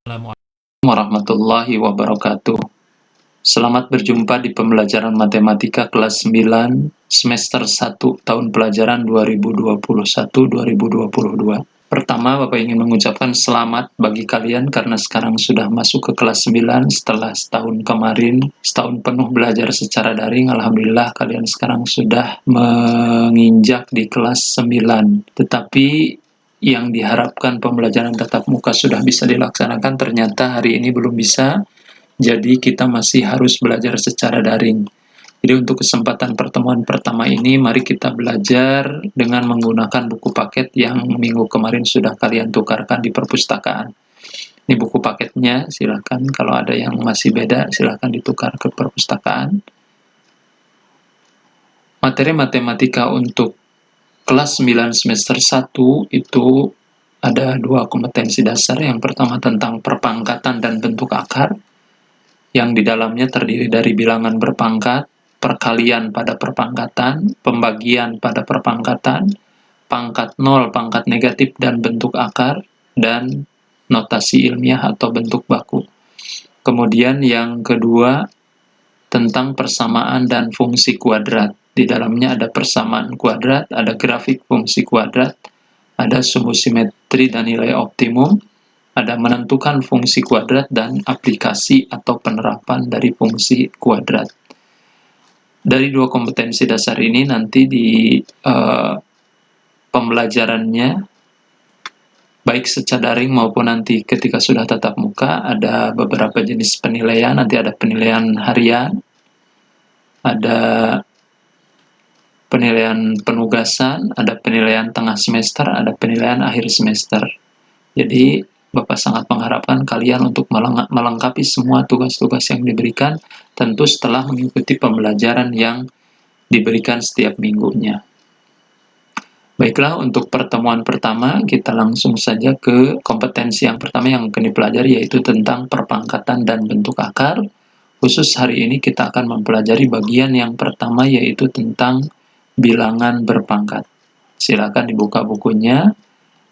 Assalamualaikum warahmatullahi wabarakatuh. Selamat berjumpa di pembelajaran matematika kelas 9 semester 1 tahun pelajaran 2021-2022. Pertama, Bapak ingin mengucapkan selamat bagi kalian karena sekarang sudah masuk ke kelas 9 setelah setahun kemarin, setahun penuh belajar secara daring. Alhamdulillah kalian sekarang sudah menginjak di kelas 9. Tetapi yang diharapkan pembelajaran tatap muka sudah bisa dilaksanakan, ternyata hari ini belum bisa, jadi kita masih harus belajar secara daring. Jadi untuk kesempatan pertemuan pertama ini, mari kita belajar dengan menggunakan buku paket yang minggu kemarin sudah kalian tukarkan di perpustakaan. Ini buku paketnya, silakan kalau ada yang masih beda, silakan ditukar ke perpustakaan. Materi matematika untuk kelas 9 semester 1 itu ada 2 kompetensi dasar. Yang pertama tentang perpangkatan dan bentuk akar, yang di dalamnya terdiri dari bilangan berpangkat, perkalian pada perpangkatan, pembagian pada perpangkatan, pangkat 0, pangkat negatif dan bentuk akar, dan notasi ilmiah atau bentuk baku. Kemudian yang kedua tentang persamaan dan fungsi kuadrat. Di dalamnya ada persamaan kuadrat, ada grafik fungsi kuadrat, ada sumbu simetri dan nilai optimum, ada menentukan fungsi kuadrat, dan aplikasi atau penerapan dari fungsi kuadrat. Dari 2 kompetensi dasar ini nanti di pembelajarannya, baik secara daring maupun nanti ketika sudah tatap muka, ada beberapa jenis penilaian. Nanti ada penilaian harian, ada penilaian penugasan, ada penilaian tengah semester, ada penilaian akhir semester. Jadi Bapak sangat mengharapkan kalian untuk melengkapi semua tugas-tugas yang diberikan, tentu setelah mengikuti pembelajaran yang diberikan setiap minggunya. Baiklah, untuk pertemuan pertama, kita langsung saja ke kompetensi yang pertama yang akan dipelajari, yaitu tentang perpangkatan dan bentuk akar. Khusus hari ini kita akan mempelajari bagian yang pertama, yaitu tentang bilangan berpangkat. Silakan dibuka bukunya.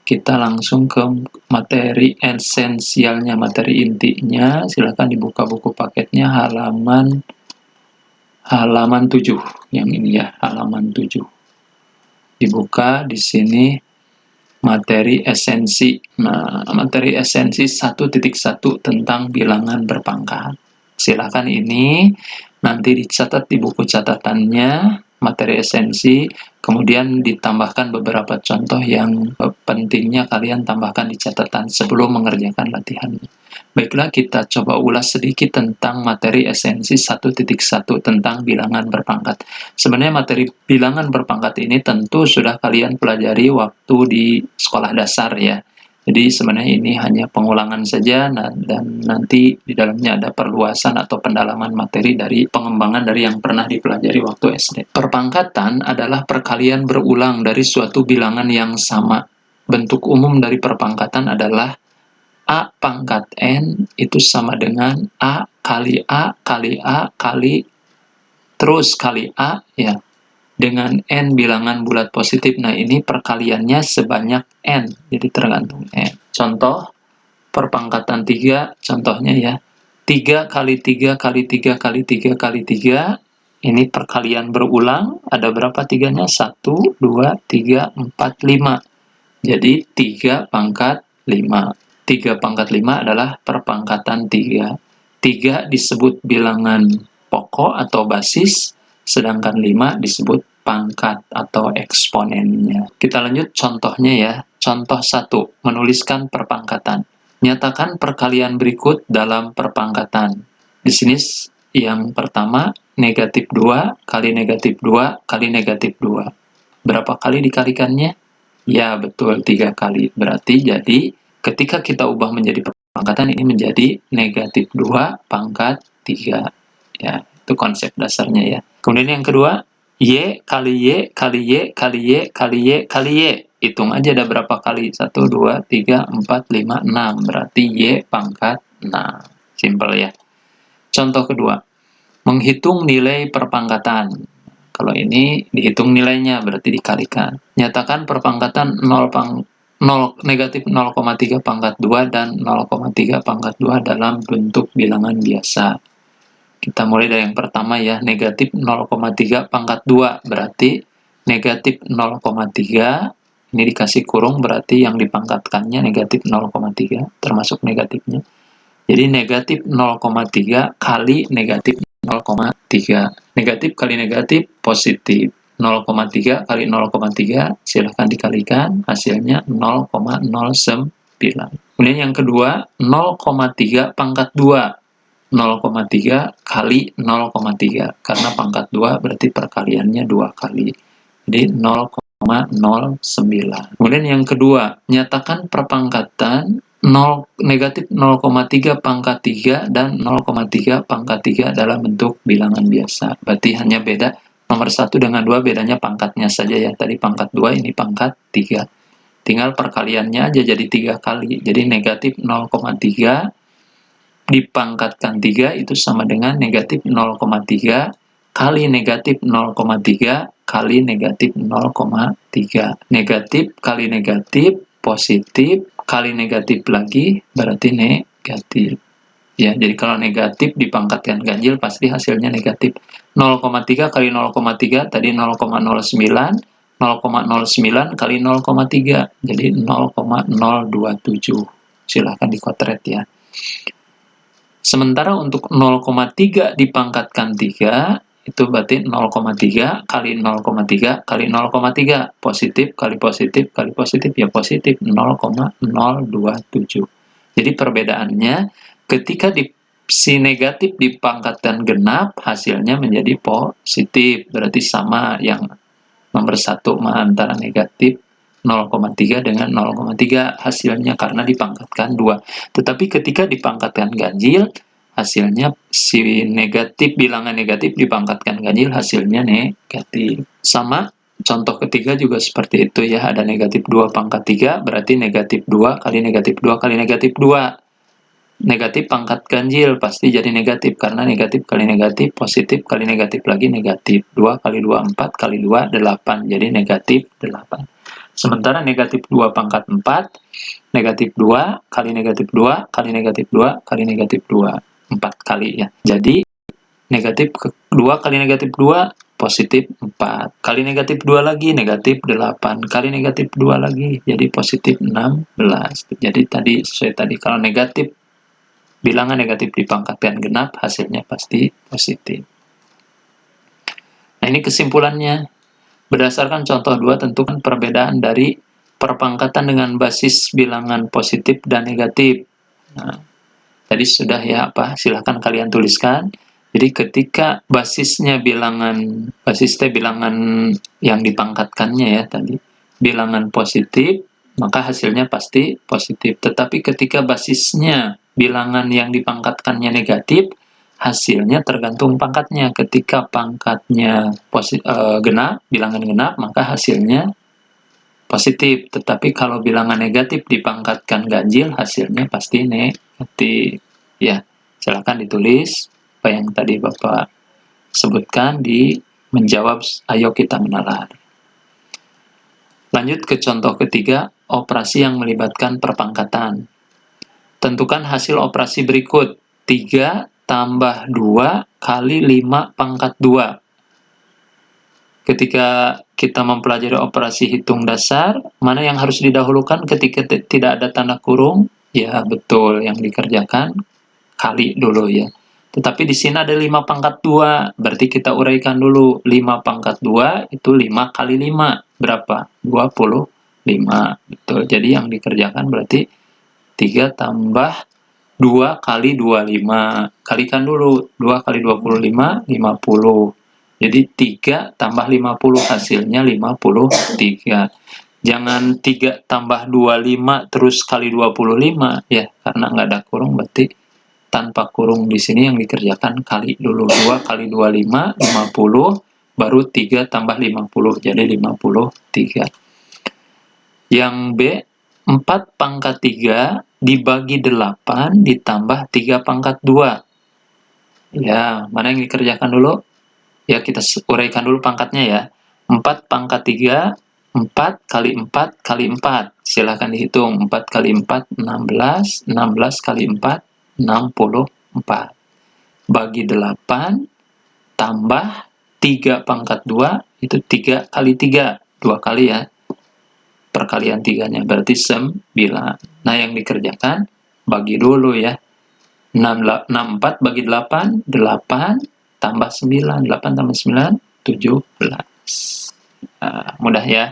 Kita langsung ke materi esensialnya, materi intinya. Silakan dibuka buku paketnya halaman 7. Yang ini ya, halaman 7. Dibuka di sini materi esensi. Nah, materi esensi 1.1 tentang bilangan berpangkat. Silakan ini nanti dicatat di buku catatannya, materi esensi, kemudian ditambahkan beberapa contoh yang pentingnya kalian tambahkan di catatan sebelum mengerjakan latihan. Baiklah, kita coba ulas sedikit tentang materi esensi 1.1 tentang bilangan berpangkat. Sebenarnya materi bilangan berpangkat ini tentu sudah kalian pelajari waktu di sekolah dasar ya. Jadi sebenarnya ini hanya pengulangan saja, dan nanti di dalamnya ada perluasan atau pendalaman materi dari pengembangan dari yang pernah dipelajari waktu SD. Perpangkatan adalah perkalian berulang dari suatu bilangan yang sama. Bentuk umum dari perpangkatan adalah A pangkat N itu sama dengan A kali A kali A kali terus kali A ya, dengan N bilangan bulat positif. Nah, ini perkaliannya sebanyak N, jadi tergantung N. Contoh, perpangkatan 3, contohnya ya, 3 kali 3 kali 3 kali 3 kali 3, ini perkalian berulang, ada berapa tiganya? 1, 2, 3, 4, 5. Jadi 3 pangkat 5. 3 pangkat 5 adalah perpangkatan 3. 3 disebut bilangan pokok atau basis, sedangkan 5 disebut pangkat atau eksponennya. Kita lanjut contohnya ya. Contoh 1, menuliskan perpangkatan. Nyatakan perkalian berikut dalam perpangkatan. Di sini yang pertama, negatif 2 kali negatif 2 kali negatif 2. Berapa kali dikalikannya? Ya, betul, 3 kali. Berarti jadi ketika kita ubah menjadi perpangkatan, ini menjadi negatif 2 pangkat 3. Ya, itu konsep dasarnya ya. Kemudian yang kedua, Y kali Y kali Y kali Y kali Y kali Y. Hitung aja ada berapa kali. 1, 2, 3, 4, 5, 6. Berarti Y pangkat 6. Simpel ya. Contoh kedua, menghitung nilai perpangkatan. Kalau ini dihitung nilainya, berarti dikalikan. Nyatakan perpangkatan 0 negatif 0,3 pangkat 2 dan 0,3 pangkat 2 dalam bentuk bilangan biasa. Kita mulai dari yang pertama ya, negatif 0,3 pangkat 2, berarti negatif 0,3, ini dikasih kurung berarti yang dipangkatkannya negatif 0,3, termasuk negatifnya. Jadi negatif 0,3 kali negatif 0,3. Negatif kali negatif positif. 0,3 kali 0,3 silahkan dikalikan, hasilnya 0,09. Kemudian yang kedua, 0,3 pangkat 2. 0,3 kali 0,3. Karena pangkat 2 berarti perkaliannya 2 kali. Jadi 0,09. Kemudian yang kedua, nyatakan perpangkatan negatif 0,3 pangkat 3 dan 0,3 pangkat 3 dalam bentuk bilangan biasa. Berarti hanya beda nomor 1 dengan 2, bedanya pangkatnya saja ya. Tadi pangkat 2, ini pangkat 3. Tinggal perkaliannya aja jadi 3 kali. Jadi negatif 0,3 dipangkatkan 3 itu sama dengan negatif 0,3 kali negatif 0,3 kali negatif 0,3. Negatif kali negatif, positif, kali negatif lagi, berarti negatif. Ya, jadi kalau negatif dipangkatkan ganjil, pasti hasilnya negatif. 0,3 kali 0,3, tadi 0,09, 0,09 kali 0,3, jadi 0,027. Silahkan dikotret ya. Sementara untuk 0,3 dipangkatkan 3, itu berarti 0,3 kali 0,3 kali 0,3. Positif kali positif kali positif, ya positif 0,027. Jadi perbedaannya, ketika si negatif dipangkatkan genap, hasilnya menjadi positif. Berarti sama yang nomor 1 antara negatif 0,3 dengan 0,3 hasilnya karena dipangkatkan 2. Tetapi ketika dipangkatkan ganjil, hasilnya si negatif, bilangan negatif dipangkatkan ganjil, hasilnya negatif. Sama, contoh ketiga juga seperti itu ya, ada negatif 2 pangkat 3, berarti negatif 2 kali negatif 2 kali negatif 2. Negatif pangkat ganjil pasti jadi negatif, karena negatif kali negatif, positif kali negatif lagi negatif. 2 kali 2, 4 kali 2, 8. Jadi negatif 8. Sementara negatif 2 pangkat 4, negatif 2 kali negatif 2 kali negatif 2 kali negatif 2. 4 kali ya. Jadi negatif 2 kali negatif 2, positif 4. Kali negatif 2 lagi, negatif 8. Kali negatif 2 lagi, jadi positif 16. Jadi tadi, sesuai tadi, kalau negatif, bilangan negatif dipangkatkan genap, hasilnya pasti positif. Nah, ini kesimpulannya. Berdasarkan contoh 2, tentukan perbedaan dari perpangkatan dengan basis bilangan positif dan negatif. Nah, tadi sudah ya silahkan kalian tuliskan. Jadi ketika basisnya bilangan yang dipangkatkannya ya tadi, bilangan positif, maka hasilnya pasti positif. Tetapi ketika basisnya bilangan yang dipangkatkannya negatif, hasilnya tergantung pangkatnya. Ketika pangkatnya genap, bilangan genap, maka hasilnya positif. Tetapi kalau bilangan negatif dipangkatkan ganjil, hasilnya pasti negatif. Ya, silakan ditulis apa yang tadi Bapak sebutkan di menjawab ayo kita menalar. Lanjut ke contoh ketiga, operasi yang melibatkan perpangkatan. Tentukan hasil operasi berikut. 3 tambah 2 kali 5 pangkat 2. Ketika kita mempelajari operasi hitung dasar, mana yang harus didahulukan ketika tidak ada tanda kurung? Ya, betul, yang dikerjakan kali dulu ya. Tetapi di sini ada 5 pangkat 2, berarti kita uraikan dulu. 5 pangkat 2 itu 5 kali 5, berapa? 25. Betul, jadi yang dikerjakan berarti 3 tambah 2 kali 25. Kalikan dulu, 2 kali 25, 50. Jadi 3 tambah 50, hasilnya 53. Jangan 3 tambah 25 terus kali 25 ya, karena nggak ada kurung, berarti tanpa kurung di sini yang dikerjakan kali dulu. 2 kali 25, 50, baru 3 tambah 50, jadi 53. Yang B, 4 pangkat 3 dibagi 8 ditambah 3 pangkat 2. Ya, mana yang dikerjakan dulu? Ya, kita uraikan dulu pangkatnya ya. 4 pangkat 3 4 kali 4 kali 4. Silahkan dihitung. 4 kali 4, 16. 16 kali 4, 64. Bagi 8, tambah 3 pangkat 2, itu 3 kali 3. 2 kali ya. Perkalian 3-nya, berarti 9. Nah, yang dikerjakan, bagi dulu ya. 64 bagi 8, 8 tambah 9. 8 tambah 9, 17. Nah, mudah ya.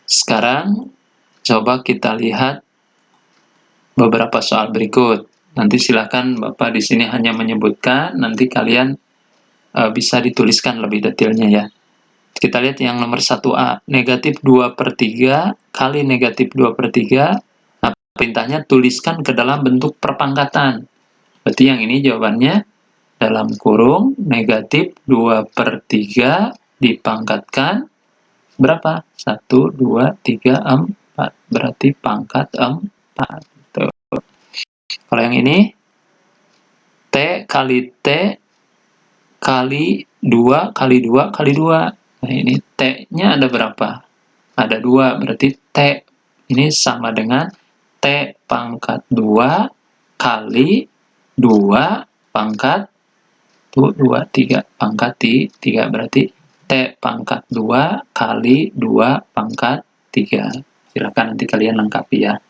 Sekarang coba kita lihat beberapa soal berikut. Nanti silakan Bapak di sini hanya menyebutkan, nanti kalian bisa dituliskan lebih detailnya ya. Kita lihat yang nomor 1A, negatif 2/3 kali negatif 2/3. Nah, perintahnya tuliskan ke dalam bentuk perpangkatan. Berarti yang ini jawabannya dalam kurung negatif 2/3 dipangkatkan berapa? 1, 2, 3, 4. Berarti pangkat 4. Tuh. Kalau yang ini, T kali T kali 2 kali 2 kali 2. Nah, ini T-nya ada berapa? Ada 2, berarti T ini sama dengan T pangkat 2 kali 2 pangkat 2, 3 pangkat 3. Berarti T pangkat 2 kali 2 pangkat 3. Silakan nanti kalian lengkapi ya.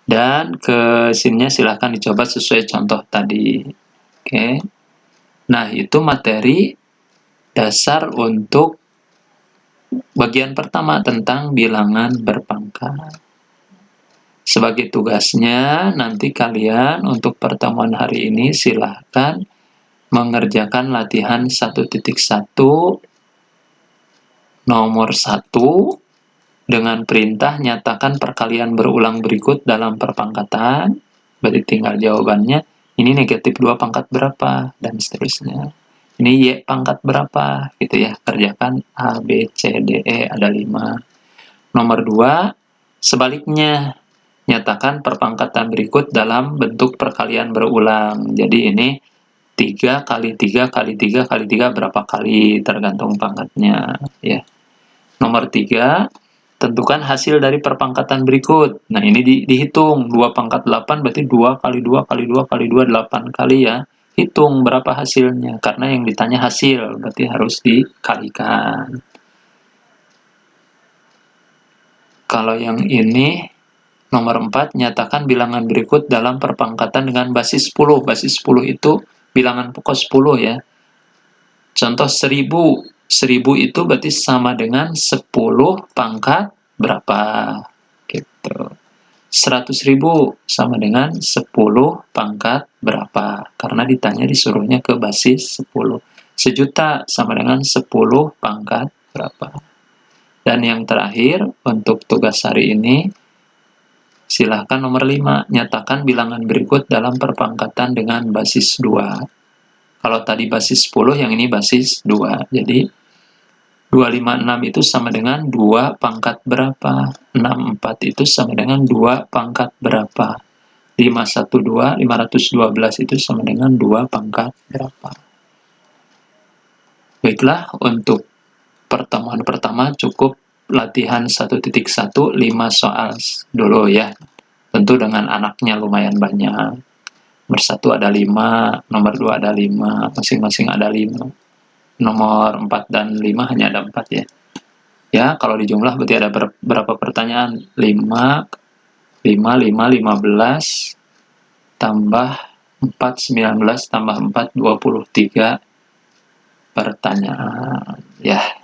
Dan ke sininya silakan dicoba sesuai contoh tadi. Oke. Nah, itu materi dasar untuk bagian pertama tentang bilangan berpangkat. Sebagai tugasnya, nanti kalian untuk pertemuan hari ini silahkan mengerjakan latihan 1.1 nomor 1 dengan perintah nyatakan perkalian berulang berikut dalam perpangkatan. Berarti tinggal jawabannya, ini negatif 2 pangkat berapa, dan seterusnya. Ini Y pangkat berapa, gitu ya. Kerjakan A, B, C, D, E, ada 5. Nomor 2, sebaliknya, nyatakan perpangkatan berikut dalam bentuk perkalian berulang. Jadi ini 3 kali 3 kali 3 kali 3 berapa kali, tergantung pangkatnya. Ya. Nomor 3, tentukan hasil dari perpangkatan berikut. Nah, ini dihitung. 2 pangkat 8 berarti 2 kali 2 kali 2 kali 2, 8 kali ya. Hitung berapa hasilnya. Karena yang ditanya hasil, berarti harus dikalikan. Kalau yang ini, nomor 4, nyatakan bilangan berikut dalam perpangkatan dengan basis 10. Basis 10 itu bilangan pokok 10 ya. Contoh 1000. 1000 itu berarti sama dengan 10 pangkat berapa? Gitu. 100.000 sama dengan 10 pangkat berapa? Karena ditanya disuruhnya ke basis 10. Sejuta sama dengan 10 pangkat berapa? Dan yang terakhir, untuk tugas hari ini, silahkan nomor 5, nyatakan bilangan berikut dalam perpangkatan dengan basis 2. Kalau tadi basis 10, yang ini basis 2. Jadi, 256 itu sama dengan 2 pangkat berapa? 64 itu sama dengan 2 pangkat berapa? 512 itu sama dengan 2 pangkat berapa? Baiklah, untuk pertemuan pertama cukup latihan 1.1, 5 soal dulu ya. Tentu dengan anaknya lumayan banyak. Nomor 1 ada 5, nomor 2 ada 5, masing-masing ada 5. Nomor 4 dan 5 hanya ada 4 ya. Ya, kalau dijumlah berarti ada berapa pertanyaan? 5, 5, 5, 15, tambah 4, 19, tambah 4, 23 pertanyaan. Ya,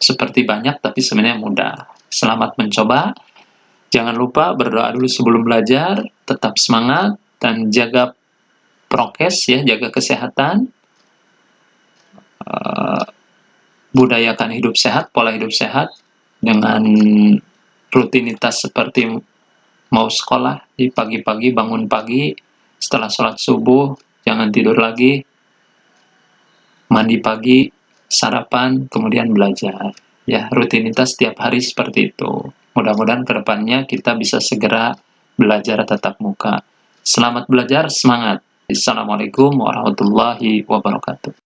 seperti banyak, tapi sebenarnya mudah. Selamat mencoba. Jangan lupa berdoa dulu sebelum belajar, tetap semangat, dan jaga prokes ya, jaga kesehatan, budayakan hidup sehat, pola hidup sehat, dengan rutinitas seperti mau sekolah, di pagi-pagi bangun pagi, setelah sholat subuh, jangan tidur lagi, mandi pagi, sarapan, kemudian belajar. Ya, rutinitas setiap hari seperti itu. Mudah-mudahan kedepannya kita bisa segera belajar tatap muka. Selamat belajar, semangat. Assalamualaikum warahmatullahi wabarakatuh.